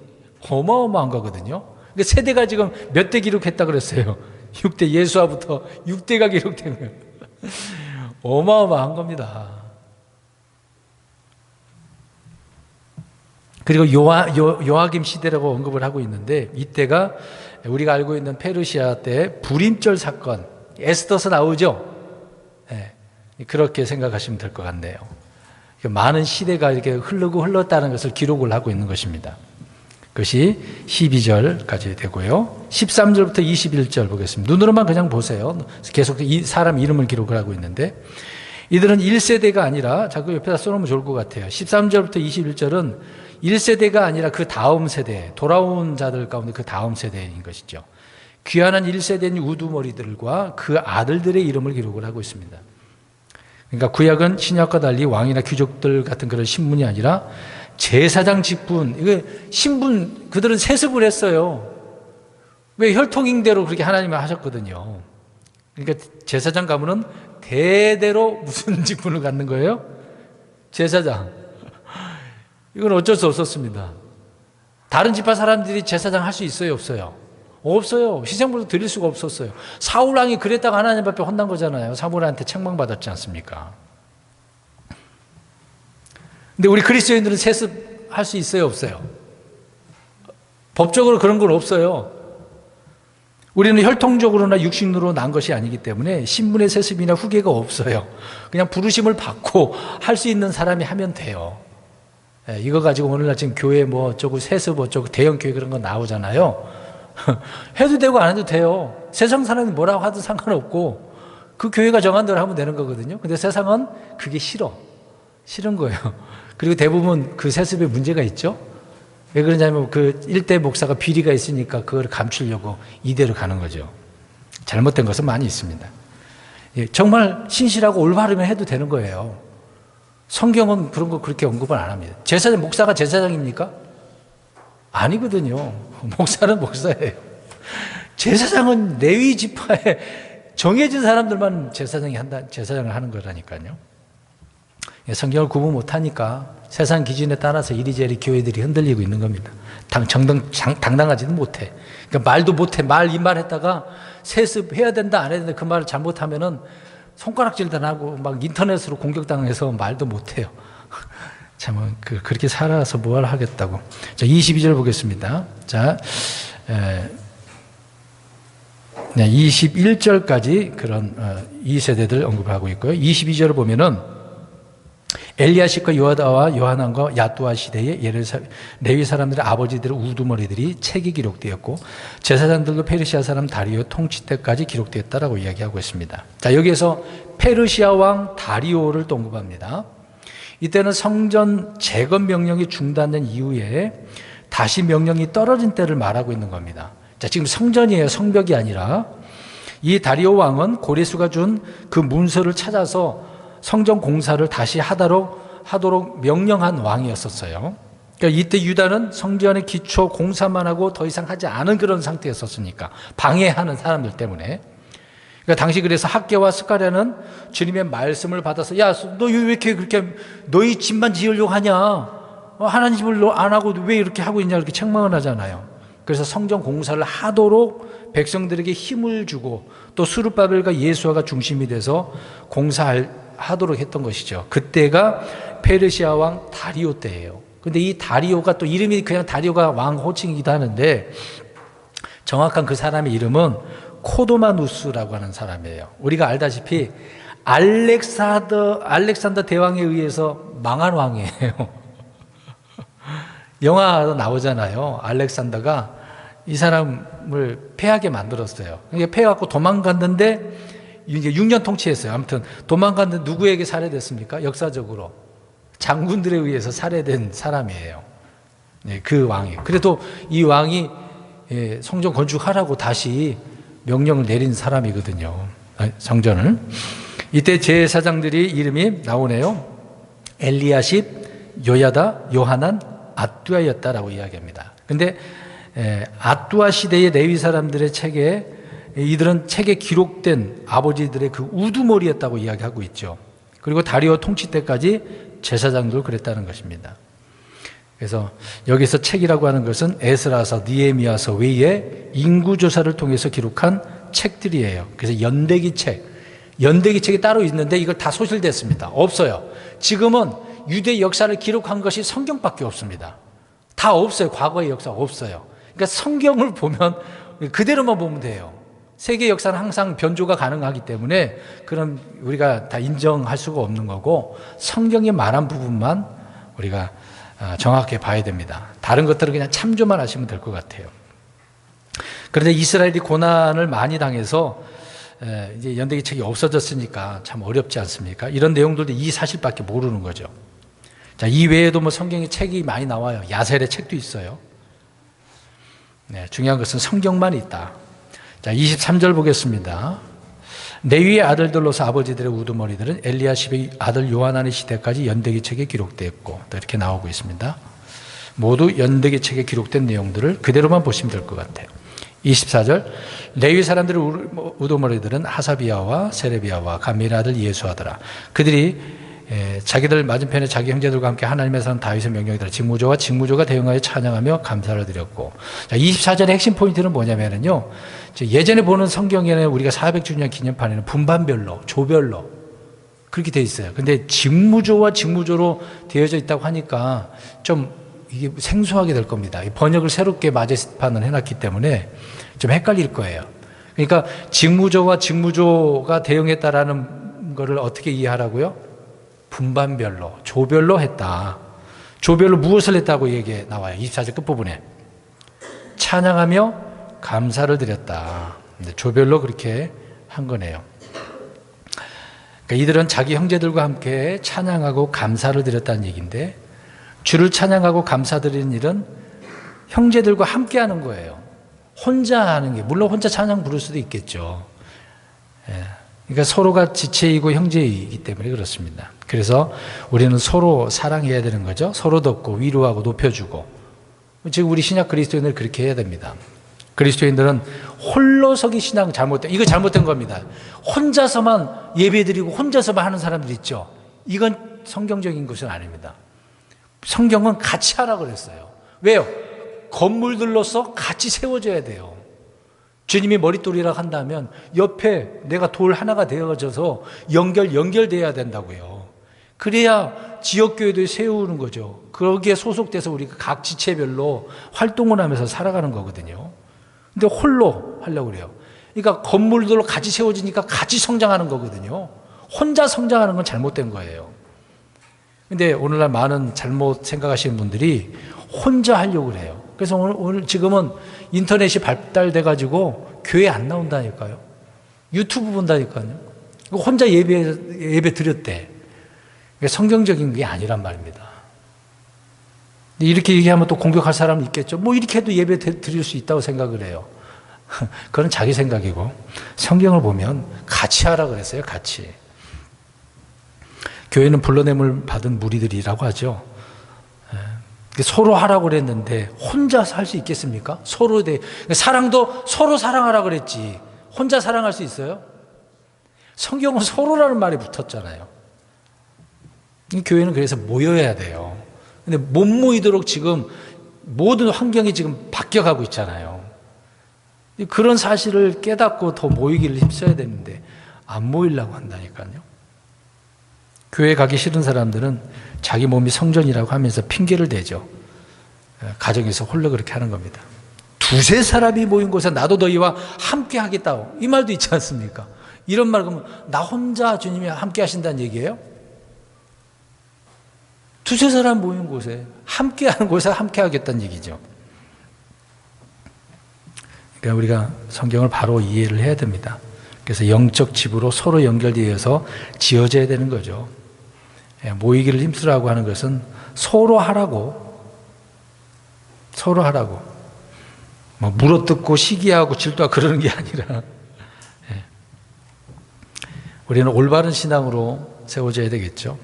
어마어마한 거거든요. 그러니까 세대가 지금 몇 대 기록했다 그랬어요. 6대, 예수아부터 6대가 기록된 거예요. 어마어마한 겁니다. 그리고 요아김 시대라고 언급을 하고 있는데, 이때가 우리가 알고 있는 페르시아 때 불임절 사건, 에스더서 나오죠. 네, 그렇게 생각하시면 될 것 같네요. 많은 시대가 이렇게 흐르고 흘렀다는 것을 기록을 하고 있는 것입니다. 그것이 12절까지 되고요. 13절부터 21절 보겠습니다. 눈으로만 그냥 보세요. 계속 이 사람 이름을 기록을 하고 있는데, 이들은 1세대가 아니라, 자꾸 옆에다 써놓으면 좋을 것 같아요. 13절부터 21절은 1세대가 아니라 그 다음 세대, 돌아온 자들 가운데 그 다음 세대인 것이죠. 귀환한 1세대인 우두머리들과 그 아들들의 이름을 기록을 하고 있습니다. 그러니까 구약은 신약과 달리 왕이나 귀족들 같은 그런 신분이 아니라 제사장 직분, 이거 신분, 그들은 세습을 했어요. 왜 혈통잉대로 그렇게 하나님이 하셨거든요. 그러니까 제사장 가문은 대대로 무슨 직분을 갖는 거예요? 제사장. 이건 어쩔 수 없었습니다. 다른 지파 사람들이 제사장 할 수 있어요, 없어요? 없어요. 희생물도 드릴 수가 없었어요. 사울 왕이 그랬다가 하나님 앞에 혼난 거잖아요. 사무엘한테 책망받았지 않습니까? 근데 우리 그리스도인들은 세습할 수 있어요, 없어요? 법적으로 그런 건 없어요. 우리는 혈통적으로나 육신으로 난 것이 아니기 때문에 신분의 세습이나 후계가 없어요. 그냥 부르심을 받고 할 수 있는 사람이 하면 돼요. 이거 가지고 오늘날 지금 교회 뭐 어쩌고 세습 어쩌고 대형 교회 그런 거 나오잖아요. 해도 되고 안 해도 돼요. 세상 사람이 뭐라고 하든 상관없고 그 교회가 정한 대로 하면 되는 거거든요. 근데 세상은 그게 싫은 거예요. 그리고 대부분 그 세습에 문제가 있죠. 왜 그러냐면 그 일대 목사가 비리가 있으니까 그걸 감추려고 이대로 가는 거죠. 잘못된 것은 많이 있습니다. 정말 신실하고 올바르면 해도 되는 거예요. 성경은 그런 거 그렇게 언급을 안 합니다. 제사장, 목사가 제사장입니까? 아니거든요. 목사는 목사예요. 제사장은 레위 지파에 정해진 사람들만 제사장을 하는 거라니까요. 성경을 구분 못하니까 세상 기준에 따라서 이리저리 교회들이 흔들리고 있는 겁니다. 당당하지도 못해. 그러니까 말도 못해. 이 말 했다가 세습해야 된다, 안 해야 된다, 그 말을 잘못하면은 손가락질도 하고 막 인터넷으로 공격당해서 말도 못해요. 참, 그렇게 살아서 뭘 하겠다고. 자, 22절 보겠습니다. 자, 21절까지 그런 2세대들 언급하고 있고요. 22절을 보면은 엘리야십과 요아다와 요하난과 야뚜아 시대의 레위 사람들의 아버지들의 우두머리들이 책이 기록되었고 제사장들도 페르시아 사람 다리오 통치 때까지 기록되었다라고 이야기하고 있습니다. 자, 여기에서 페르시아 왕 다리오를 또 언급합니다. 이때는 성전 재건 명령이 중단된 이후에 다시 명령이 떨어진 때를 말하고 있는 겁니다. 자, 지금 성전이에요. 성벽이 아니라. 이 다리오 왕은 고레스가 준 그 문서를 찾아서 성전 공사를 다시 하도록 명령한 왕이었었어요. 그러니까 이때 유다는 성전의 기초 공사만 하고 더 이상 하지 않은 그런 상태였었으니까, 방해하는 사람들 때문에. 그러니까 당시 그래서 학개와 스가랴는 주님의 말씀을 받아서, 야, 너 왜 이렇게 그렇게 너희 집만 지으려고 하냐? 하나님 집을 안 하고 왜 이렇게 하고 있냐? 이렇게 책망을 하잖아요. 그래서 성전 공사를 하도록 백성들에게 힘을 주고 또 스룹바벨과 예수아가 중심이 돼서 공사하도록 했던 것이죠. 그때가 페르시아 왕 다리오 때예요. 근데 이 다리오가 또 이름이 그냥 다리오가 왕 호칭이기도 하는데 정확한 그 사람의 이름은 코도마누스라고 하는 사람이에요. 우리가 알다시피 알렉산더 대왕에 의해서 망한 왕이에요. 영화도 나오잖아요. 알렉산더가 이 사람을 패하게 만들었어요. 그러니까 패해갖고 도망갔는데 이제 6년 통치했어요. 아무튼 도망갔는데 누구에게 살해됐습니까? 역사적으로 장군들에 의해서 살해된 사람이에요. 네, 그 왕이. 그래도 이 왕이 성전 건축하라고 다시 명령을 내린 사람이거든요. 성전을. 이때 제사장들이 이름이 나오네요. 엘리야십, 요야다, 요하난, 아뚜아였다라고 이야기합니다. 근데 아뚜아 시대의 레위 사람들의 책에 이들은 책에 기록된 아버지들의 그 우두머리였다고 이야기하고 있죠. 그리고 다리오 통치 때까지 제사장도 그랬다는 것입니다. 그래서 여기서 책이라고 하는 것은 에스라서, 느헤미야서 외에 인구조사를 통해서 기록한 책들이에요. 그래서 연대기 책이 따로 있는데 이걸 다 소실됐습니다. 없어요. 지금은 유대 역사를 기록한 것이 성경밖에 없습니다. 다 없어요. 과거의 역사 없어요. 그러니까 성경을 보면 그대로만 보면 돼요. 세계 역사는 항상 변조가 가능하기 때문에 그럼 우리가 다 인정할 수가 없는 거고 성경이 말한 부분만 우리가 정확하게 봐야 됩니다. 다른 것들은 그냥 참조만 하시면 될 것 같아요. 그런데 이스라엘이 고난을 많이 당해서 이제 연대기 책이 없어졌으니까 참 어렵지 않습니까? 이런 내용들도 이 사실밖에 모르는 거죠. 자, 이 외에도 뭐 성경에 책이 많이 나와요. 야셀의 책도 있어요. 네, 중요한 것은 성경만 있다. 자, 23절 보겠습니다. 레위의 아들들로서 아버지들의 우두머리들은 엘리야십의 아들 요하난의 시대까지 연대기 책에 기록되었고 이렇게 나오고 있습니다. 모두 연대기 책에 기록된 내용들을 그대로만 보시면 될 것 같아요. 24절 레위 사람들의 우두머리들은 하사비야와 세레비야와 감미의 아들 예수하더라. 그들이 자기들 맞은편에 자기 형제들과 함께 하나님의 사람 다윗의 명령에 따라 직무조가 대응하여 찬양하며 감사를 드렸고, 자, 24절의 핵심 포인트는 뭐냐면요, 예전에 보는 성경에는 우리가 400주년 기념판에는 분반별로 조별로 그렇게 되어 있어요. 근데 직무조와 직무조로 되어져 있다고 하니까 좀 이게 생소하게 될 겁니다. 번역을 새롭게 마제스판을 해놨기 때문에 좀 헷갈릴 거예요. 그러니까 직무조와 직무조가 대응했다라는 거를 어떻게 이해하라고요? 분반별로, 조별로 했다. 조별로 무엇을 했다고 얘기 나와요. 24절 끝부분에. 찬양하며 감사를 드렸다. 조별로 그렇게 한 거네요. 그러니까 이들은 자기 형제들과 함께 찬양하고 감사를 드렸다는 얘기인데, 주를 찬양하고 감사드리는 일은 형제들과 함께 하는 거예요. 혼자 하는 게, 물론 혼자 찬양 부를 수도 있겠죠. 그러니까 서로가 지체이고 형제이기 때문에 그렇습니다. 그래서 우리는 서로 사랑해야 되는 거죠. 서로 돕고 위로하고 높여주고. 즉 우리 신약 그리스도인들 그렇게 해야 됩니다. 그리스도인들은 홀로서기 신앙 잘못된, 이거 잘못된 겁니다. 혼자서만 예배드리고 혼자서만 하는 사람들 있죠. 이건 성경적인 것은 아닙니다. 성경은 같이 하라고 그랬어요. 왜요? 건물들로서 같이 세워져야 돼요. 주님이 머릿돌이라고 한다면 옆에 내가 돌 하나가 되어져서 연결돼야 된다고요. 그래야 지역교회도 세우는 거죠. 거기에 소속돼서 우리가 각 지체별로 활동을 하면서 살아가는 거거든요. 근데 홀로 하려고 그래요. 그러니까 건물들로 같이 세워지니까 같이 성장하는 거거든요. 혼자 성장하는 건 잘못된 거예요. 근데 오늘날 많은 잘못 생각하시는 분들이 혼자 하려고 그래요. 그래서 오늘 지금은 인터넷이 발달돼 가지고 교회 안 나온다니까요. 유튜브 본다니까요. 혼자 예배 드렸대. 성경적인 게 아니란 말입니다. 이렇게 얘기하면 또 공격할 사람은 있겠죠. 뭐 이렇게 해도 예배 드릴 수 있다고 생각을 해요. 그건 자기 생각이고, 성경을 보면 같이 하라 그랬어요. 같이. 교회는 불러냄을 받은 무리들이라고 하죠. 서로 하라고 그랬는데 혼자서 할 수 있겠습니까? 사랑도 서로 사랑하라 그랬지 혼자 사랑할 수 있어요? 성경은 서로라는 말이 붙었잖아요. 교회는 그래서 모여야 돼요. 근데 못 모이도록 지금 모든 환경이 지금 바뀌어가고 있잖아요. 그런 사실을 깨닫고 더 모이기를 힘써야 되는데 안 모이려고 한다니까요. 교회 가기 싫은 사람들은 자기 몸이 성전이라고 하면서 핑계를 대죠. 가정에서 홀로 그렇게 하는 겁니다. 두세 사람이 모인 곳에 나도 너희와 함께 하겠다고, 이 말도 있지 않습니까? 이런 말 그러면 나 혼자 주님이 함께 하신다는 얘기예요? 두세 사람 모인 곳에 함께 하는 곳에 함께 하겠다는 얘기죠. 그러니까 우리가 성경을 바로 이해를 해야 됩니다. 그래서 영적 집으로 서로 연결되어서 지어져야 되는 거죠. 모이기를 힘쓰라고 하는 것은 서로 하라고 뭐 물어뜯고 시기하고 질투하고 그러는 게 아니라 우리는 올바른 신앙으로 세워져야 되겠죠.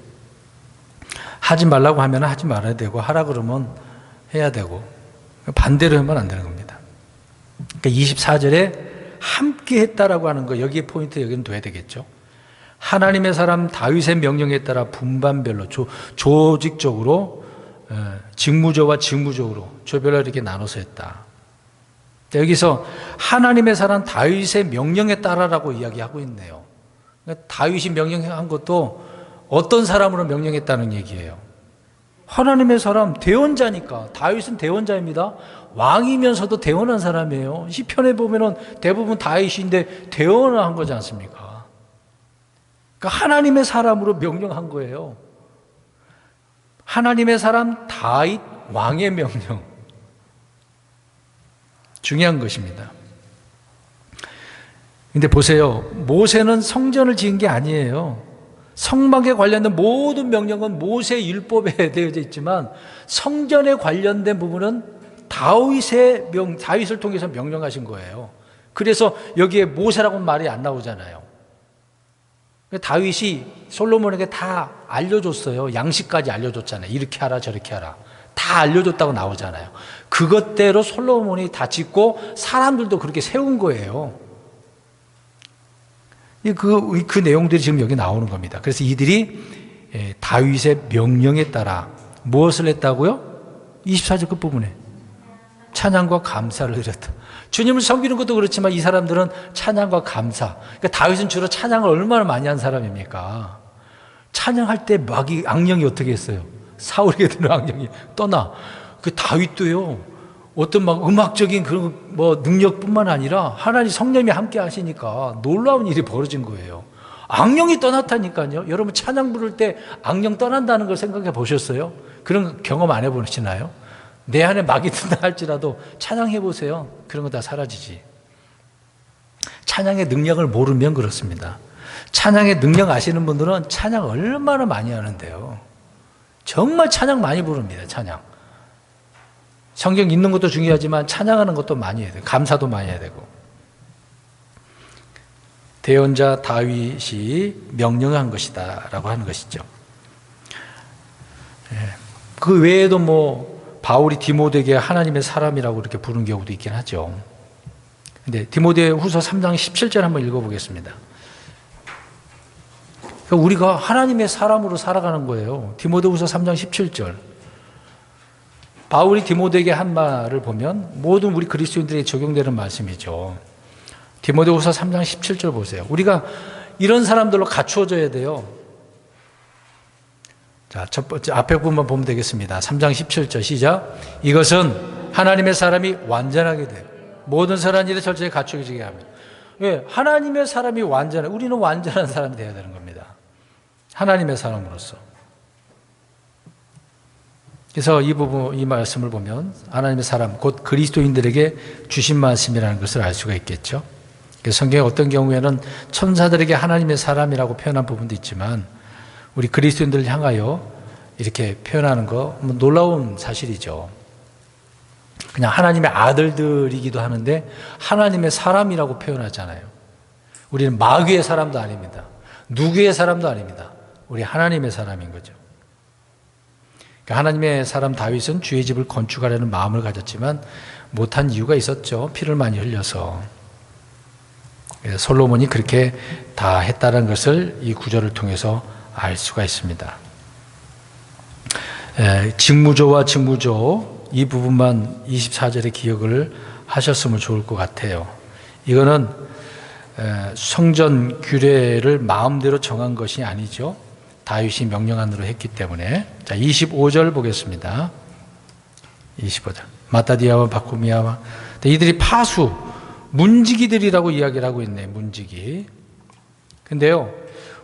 하지 말라고 하면 하지 말아야 되고, 하라 그러면 해야 되고, 반대로 하면 안 되는 겁니다. 그러니까 24절에 함께 했다라고 하는 거, 여기에 포인트 여기는 둬야 되겠죠. 하나님의 사람 다윗의 명령에 따라 분반별로 조직적으로 직무조와 직무적으로 조별로 이렇게 나눠서 했다. 여기서 하나님의 사람 다윗의 명령에 따라라고 이야기하고 있네요. 그러니까 다윗이 명령한 것도 어떤 사람으로 명령했다는 얘기예요. 하나님의 사람, 대언자니까. 다윗은 대언자입니다. 왕이면서도 대언한 사람이에요. 시편에 보면은 대부분 다윗인데 대언을 한 거지 않습니까? 그러니까 하나님의 사람으로 명령한 거예요. 하나님의 사람 다윗 왕의 명령. 중요한 것입니다. 근데 보세요. 모세는 성전을 지은 게 아니에요. 성막에 관련된 모든 명령은 모세 율법에 되어져 있지만 성전에 관련된 부분은 다윗을 통해서 명령하신 거예요. 그래서 여기에 모세라고 말이 안 나오잖아요. 다윗이 솔로몬에게 다 알려줬어요. 양식까지 알려줬잖아요. 이렇게 하라 저렇게 하라. 다 알려줬다고 나오잖아요. 그것대로 솔로몬이 다 짓고 사람들도 그렇게 세운 거예요. 그 내용들이 지금 여기 나오는 겁니다. 그래서 이들이 다윗의 명령에 따라 무엇을 했다고요? 24절 끝부분에 찬양과 감사를 드렸다. 주님을 섬기는 것도 그렇지만 이 사람들은 찬양과 감사. 그러니까 다윗은 주로 찬양을 얼마나 많이 한 사람입니까? 찬양할 때 악령이 어떻게 했어요? 사울에게 드는 악령이 떠나. 그 다윗도요. 어떤 음악적인 그런 능력뿐만 아니라 하나님 성령이 함께 하시니까 놀라운 일이 벌어진 거예요. 악령이 떠났다니까요. 여러분 찬양 부를 때 악령 떠난다는 걸 생각해 보셨어요? 그런 경험 안 해보시나요? 내 안에 막이 든다 할지라도 찬양해 보세요. 그런 거 다 사라지지. 찬양의 능력을 모르면 그렇습니다. 찬양의 능력 아시는 분들은 찬양 얼마나 많이 하는데요. 정말 찬양 많이 부릅니다. 찬양. 성경 읽는 것도 중요하지만 찬양하는 것도 많이 해야 돼요. 감사도 많이 해야 되고. 대언자 다윗이 명령한 것이다 라고 하는 것이죠. 그 외에도 바울이 디모데에게 하나님의 사람이라고 이렇게 부른 경우도 있긴 하죠. 근데 디모데 후서 3장 17절 한번 읽어보겠습니다. 그러니까 우리가 하나님의 사람으로 살아가는 거예요. 디모데 후서 3장 17절. 바울이 디모데에게 한 말을 보면 모든 우리 그리스도인들에게 적용되는 말씀이죠. 디모데후서 3장 17절 보세요. 우리가 이런 사람들로 갖추어져야 돼요. 자, 첫 번째 앞에 부분만 보면 되겠습니다. 3장 17절 시작. 이것은 하나님의 사람이 완전하게 돼요. 모든 선한 일에 철저히 갖추어지게 합니다. 왜? 하나님의 사람이 우리는 완전한 사람이 되어야 되는 겁니다. 하나님의 사람으로서. 그래서 이 말씀을 보면 하나님의 사람, 곧 그리스도인들에게 주신 말씀이라는 것을 알 수가 있겠죠. 그래서 성경에 어떤 경우에는 천사들에게 하나님의 사람이라고 표현한 부분도 있지만 우리 그리스도인들을 향하여 이렇게 표현하는 거 놀라운 사실이죠. 그냥 하나님의 아들들이기도 하는데 하나님의 사람이라고 표현하잖아요. 우리는 마귀의 사람도 아닙니다. 누구의 사람도 아닙니다. 우리 하나님의 사람인 거죠. 하나님의 사람 다윗은 주의 집을 건축하려는 마음을 가졌지만 못한 이유가 있었죠. 피를 많이 흘려서. 솔로몬이 그렇게 다 했다는 것을 이 구절을 통해서 알 수가 있습니다. 직무조와 직무조 이 부분만 24절에 기억을 하셨으면 좋을 것 같아요. 이거는 성전 규례를 마음대로 정한 것이 아니죠. 다윗이 명령안으로 했기 때문에. 자, 25절 보겠습니다. 25절. 마따디아와 바쿠미아와 이들이 파수, 문지기들이라고 이야기를 하고 있네. 문지기. 근데요,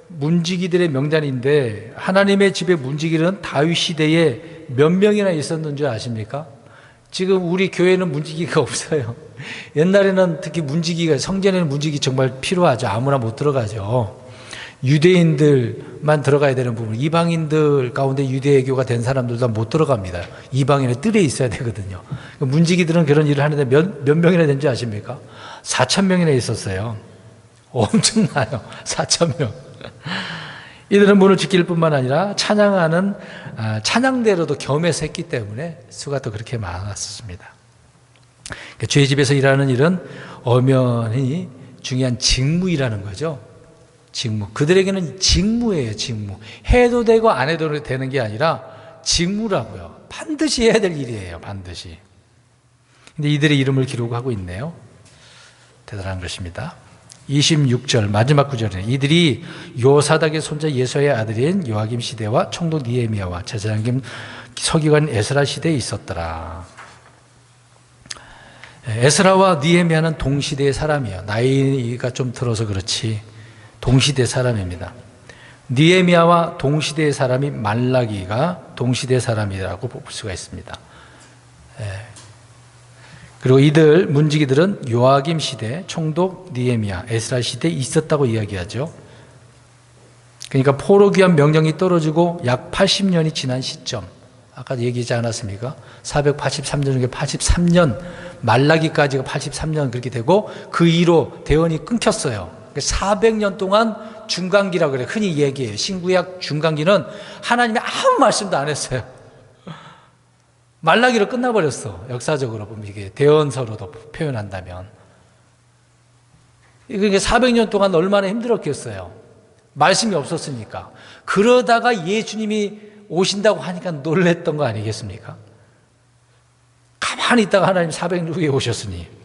문지기들의 명단인데 하나님의 집에 문지기는 다윗 시대에 몇 명이나 있었는 줄 아십니까? 지금 우리 교회는 문지기가 없어요. 옛날에는 특히 성전에는 문지기 정말 필요하죠. 아무나 못 들어가죠. 유대인들만 들어가야 되는 부분, 이방인들 가운데 유대교가 된 사람들도 못 들어갑니다. 이방인의 뜰에 있어야 되거든요. 문지기들은 그런 일을 하는데 몇 명이나 된 줄 아십니까? 4,000명이나 있었어요. 엄청나요. 4,000명. 이들은 문을 지킬 뿐만 아니라 찬양하는 찬양대로도 겸해서 했기 때문에 수가 또 그렇게 많았습니다. 주의 집에서 일하는 일은 엄연히 중요한 직무이라는 거죠. 직무. 그들에게는 직무예요, 직무. 해도 되고 안 해도 되는 게 아니라 직무라고요. 반드시 해야 될 일이에요, 반드시. 근데 이들의 이름을 기록하고 있네요. 대단한 것입니다. 26절 마지막 구절에 이들이 요사닥의 손자 예수의 아들인 요아김 시대와 총독 니에미야와 제사장님 서기관 에스라 시대에 있었더라. 에스라와 느헤미야는 동시대의 사람이에요. 나이가 좀 들어서 그렇지 동시대 사람입니다. 느헤미야와 동시대의 사람이 말라기가 동시대 사람이라고 볼 수가 있습니다. 그리고 이들 문지기들은 요아김 시대, 총독 느헤미야, 에스라 시대에 있었다고 이야기하죠. 그러니까 포로 귀환 명령이 떨어지고 약 80년이 지난 시점, 아까 얘기하지 않았습니까? 483년 중에 83년, 말라기까지가 83년 그렇게 되고 그 이후로 대원이 끊겼어요. 400년 동안 중간기라고 그래요. 흔히 얘기해요. 신구약 중간기는 하나님이 아무 말씀도 안 했어요. 말라기로 끝나버렸어. 역사적으로 보면 이게 대언서로도 표현한다면. 그러니까 400년 동안 얼마나 힘들었겠어요. 말씀이 없었으니까. 그러다가 예수님이 오신다고 하니까 놀랬던 거 아니겠습니까? 가만히 있다가 하나님 400년 후에 오셨으니.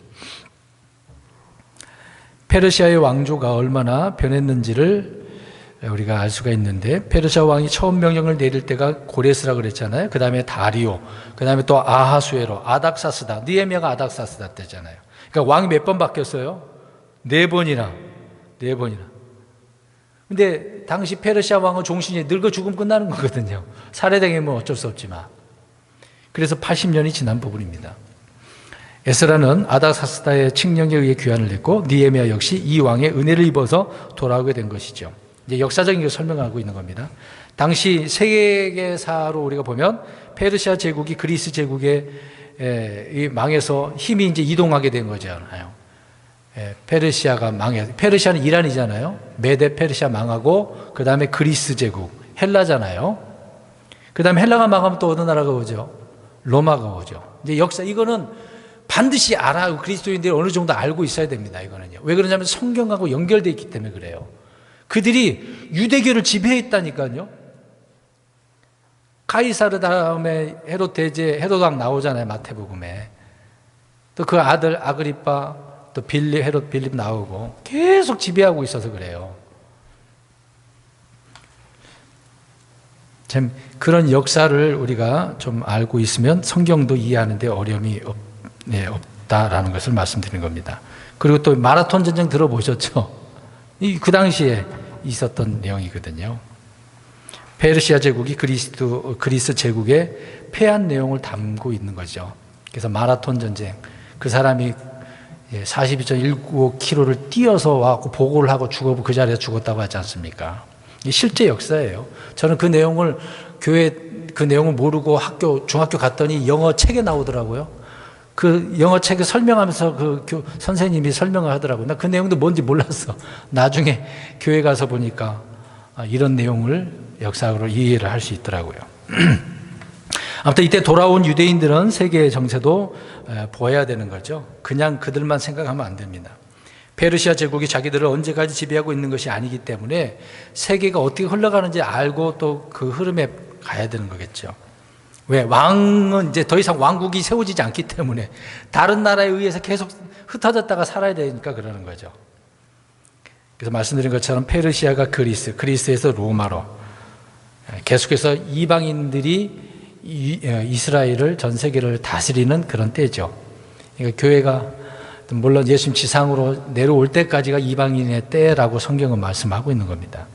페르시아의 왕조가 얼마나 변했는지를 우리가 알 수가 있는데, 페르시아 왕이 처음 명령을 내릴 때가 고레스라 그랬잖아요. 그 다음에 다리오, 그 다음에 또 아하수에로, 아닥사스다, 느헤미야가 아닥사스다 때잖아요. 그러니까 왕이 몇 번 바뀌었어요? 4번이나. 근데 당시 페르시아 왕은 종신이 늙어 죽으면 끝나는 거거든요. 살해당하면 어쩔 수 없지만. 그래서 80년이 지난 부분입니다. 에스라는 아닥사스다의 칙령에 의해 귀환을 했고, 느헤미야 역시 이 왕의 은혜를 입어서 돌아오게 된 것이죠. 이제 역사적인 걸 설명하고 있는 겁니다. 당시 세계사로 우리가 보면 페르시아 제국이 그리스 제국에 망해서 힘이 이제 이동하게 된 거잖아요. 페르시아가 페르시아는 이란이잖아요. 메데 페르시아 망하고 그 다음에 그리스 제국 헬라잖아요. 그 다음에 헬라가 망하면 또 어느 나라가 오죠? 로마가 오죠. 이제 역사 이거는 반드시 알아. 그리스도인들이 어느 정도 알고 있어야 됩니다. 이거는요. 왜 그러냐면 성경하고 연결되어 있기 때문에 그래요. 그들이 유대교를 지배했다니까요. 카이사르 다음에 헤롯 대제, 헤롯 왕 나오잖아요. 마태복음에. 또 그 아들 아그리빠, 또 헤롯 빌립 나오고 계속 지배하고 있어서 그래요. 참 그런 역사를 우리가 좀 알고 있으면 성경도 이해하는 데 어려움이 없다라는 것을 말씀드리는 겁니다. 그리고 또 마라톤 전쟁 들어보셨죠? 그 당시에 있었던 내용이거든요. 페르시아 제국이 그리스 제국에 패한 내용을 담고 있는 거죠. 그래서 마라톤 전쟁, 그 사람이 42.195km를 뛰어서 와서 보고를 하고 그 자리에서 죽었다고 하지 않습니까? 실제 역사예요. 저는 그 내용을 그 내용을 모르고 중학교 갔더니 영어 책에 나오더라고요. 그 영어 책을 설명하면서 선생님이 설명을 하더라고요. 나 그 내용도 뭔지 몰랐어. 나중에 교회 가서 보니까 이런 내용을 역사적으로 이해를 할 수 있더라고요. 아무튼 이때 돌아온 유대인들은 세계의 정세도 보아야 되는 거죠. 그냥 그들만 생각하면 안 됩니다. 페르시아 제국이 자기들을 언제까지 지배하고 있는 것이 아니기 때문에 세계가 어떻게 흘러가는지 알고 또 그 흐름에 가야 되는 거겠죠. 왜? 왕은 이제 더 이상 왕국이 세워지지 않기 때문에 다른 나라에 의해서 계속 흩어졌다가 살아야 되니까 그러는 거죠. 그래서 말씀드린 것처럼 페르시아가 그리스에서 로마로 계속해서 이방인들이 이스라엘을 전 세계를 다스리는 그런 때죠. 그러니까 교회가 물론 예수님 지상으로 내려올 때까지가 이방인의 때라고 성경은 말씀하고 있는 겁니다.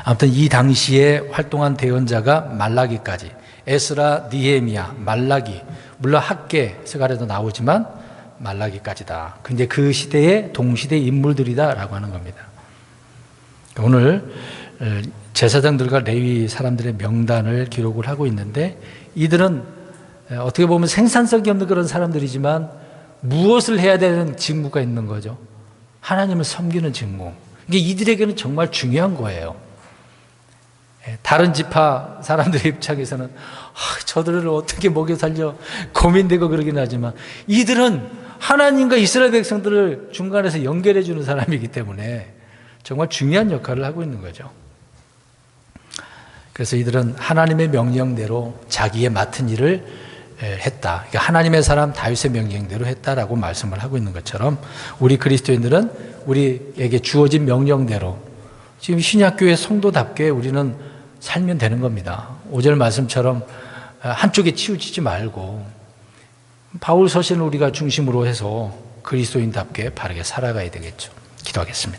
아무튼 이 당시에 활동한 대언자가 말라기까지, 에스라, 느헤미야, 말라기, 물론 학계, 스가랴도 나오지만 말라기까지다. 근데 그 시대의 동시대 인물들이다라고 하는 겁니다. 오늘 제사장들과 레위 사람들의 명단을 기록을 하고 있는데, 이들은 어떻게 보면 생산성이 없는 그런 사람들이지만 무엇을 해야 되는 직무가 있는 거죠? 하나님을 섬기는 직무. 이게 이들에게는 정말 중요한 거예요. 다른 지파 사람들의 입장에서는 저들을 어떻게 먹여 살려 고민되고 그러긴 하지만, 이들은 하나님과 이스라엘 백성들을 중간에서 연결해 주는 사람이기 때문에 정말 중요한 역할을 하고 있는 거죠. 그래서 이들은 하나님의 명령대로 자기의 맡은 일을 했다. 그러니까 하나님의 사람 다윗의 명령대로 했다라고 말씀을 하고 있는 것처럼, 우리 그리스도인들은 우리에게 주어진 명령대로 지금 신약교회 성도답게 우리는 살면 되는 겁니다. 5절 말씀처럼 한쪽에 치우치지 말고 바울 서신을 우리가 중심으로 해서 그리스도인답게 바르게 살아가야 되겠죠. 기도하겠습니다.